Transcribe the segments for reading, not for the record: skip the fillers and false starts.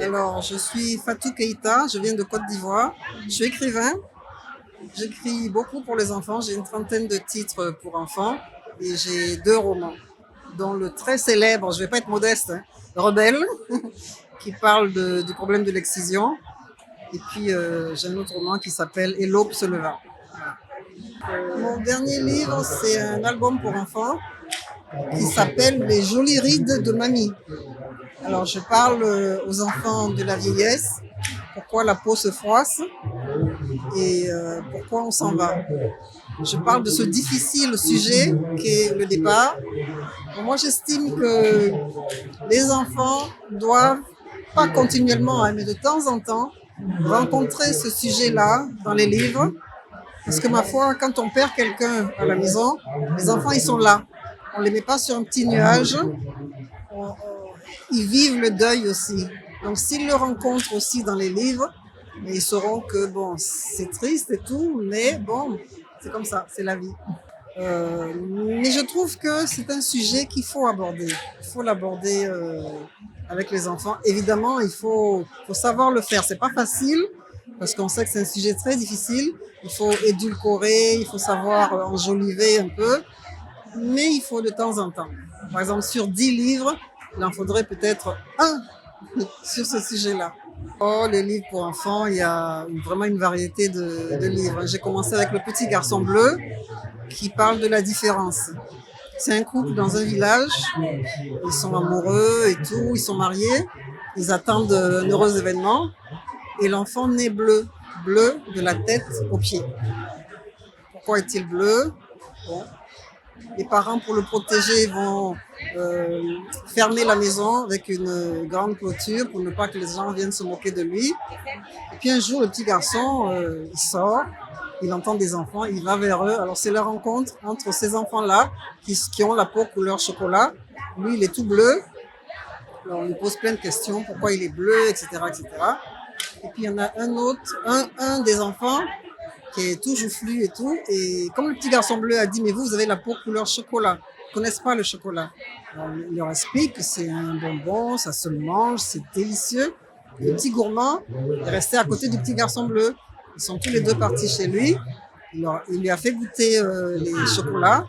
Alors, je suis Fatou Keïta, je viens de Côte d'Ivoire. Je suis écrivain, j'écris beaucoup pour les enfants. J'ai une trentaine de titres pour enfants et j'ai 2 romans, dont le très célèbre, je ne vais pas être modeste, hein, Rebelle, qui parle du problème de l'excision. Et puis, j'ai un autre roman qui s'appelle Et l'aube se leva. Mon dernier livre, c'est un album pour enfants qui s'appelle Les jolies rides de mamie. Alors, je parle aux enfants de la vieillesse, pourquoi la peau se froisse et pourquoi on s'en va. Je parle de ce difficile sujet qu'est le départ. Bon, moi, j'estime que les enfants doivent, pas continuellement, hein, mais de temps en temps, rencontrer ce sujet-là dans les livres. Parce que ma foi, quand on perd quelqu'un à la maison, les enfants, ils sont là. On ne les met pas sur un petit nuage. Ils vivent le deuil aussi. Donc, s'ils le rencontrent aussi dans les livres, ils sauront que, bon, c'est triste et tout, mais bon, c'est comme ça, c'est la vie. Mais je trouve que c'est un sujet qu'il faut aborder. Il faut l'aborder avec les enfants. Évidemment, il faut savoir le faire. C'est pas facile, parce qu'on sait que c'est un sujet très difficile. Il faut édulcorer, il faut savoir enjoliver un peu, mais il faut de temps en temps. Par exemple, sur 10 livres, il en faudrait peut-être un sur ce sujet-là. Oh, les livres pour enfants, il y a vraiment une variété de livres. J'ai commencé avec Le Petit Garçon Bleu, qui parle de la différence. C'est un couple dans un village, ils sont amoureux et tout, ils sont mariés, ils attendent un heureux événement, et l'enfant naît bleu, bleu de la tête aux pieds. Pourquoi est-il bleu? Bon. Les parents, pour le protéger, vont fermer la maison avec une grande clôture pour ne pas que les gens viennent se moquer de lui. Et puis un jour, le petit garçon, il sort, il entend des enfants, il va vers eux. Alors c'est la rencontre entre ces enfants-là qui ont la peau couleur chocolat. Lui, il est tout bleu. Alors on lui pose plein de questions, pourquoi il est bleu, etc., etc. Et puis il y en a un autre, un des enfants qui est tout joufflu et tout. Et comme le petit garçon bleu a dit, mais vous avez la peau couleur chocolat. Ils ne connaissent pas le chocolat. Alors, il leur explique que c'est un bonbon, ça se mange, c'est délicieux. Le petit gourmand est resté à côté du petit garçon bleu. Ils sont tous les deux partis chez lui. Il lui a fait goûter les chocolats.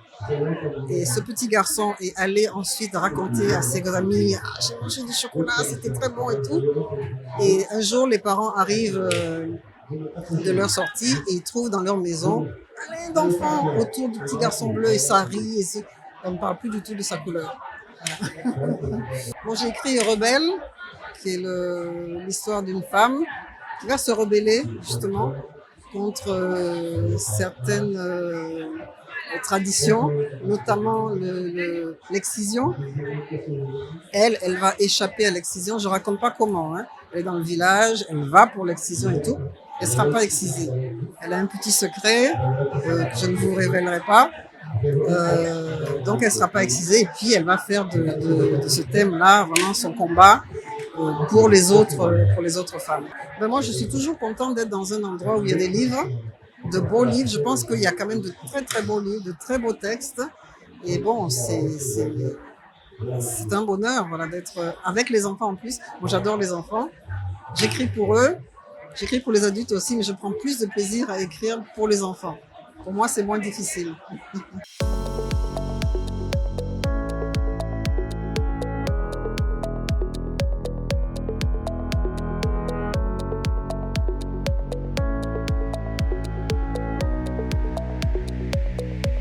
Et ce petit garçon est allé ensuite raconter à ses amis, ah, j'ai mangé du chocolat, c'était très bon et tout. Et un jour, les parents arrivent de leur sortie et ils trouvent dans leur maison plein d'enfants autour du petit garçon bleu et ça rit et on ne parle plus du tout de sa couleur. Bon, j'ai écrit Rebelle, qui est l'histoire d'une femme qui va se rebeller justement contre certaines traditions, notamment l'excision. Elle va échapper à l'excision, je ne raconte pas comment, hein. Elle est dans le village, elle va pour l'excision et tout, elle ne sera pas excisée. Elle a un petit secret que je ne vous révélerai pas. Donc elle ne sera pas excisée et puis elle va faire de ce thème-là vraiment son combat pour les autres femmes. Ben moi, je suis toujours contente d'être dans un endroit où il y a des livres, de beaux livres. Je pense qu'il y a quand même de très très beaux livres, de très beaux textes. Et bon, c'est un bonheur, voilà, d'être avec les enfants en plus. Moi, j'adore les enfants. J'écris pour eux, j'écris pour les adultes aussi, mais je prends plus de plaisir à écrire pour les enfants. Pour moi, c'est moins difficile.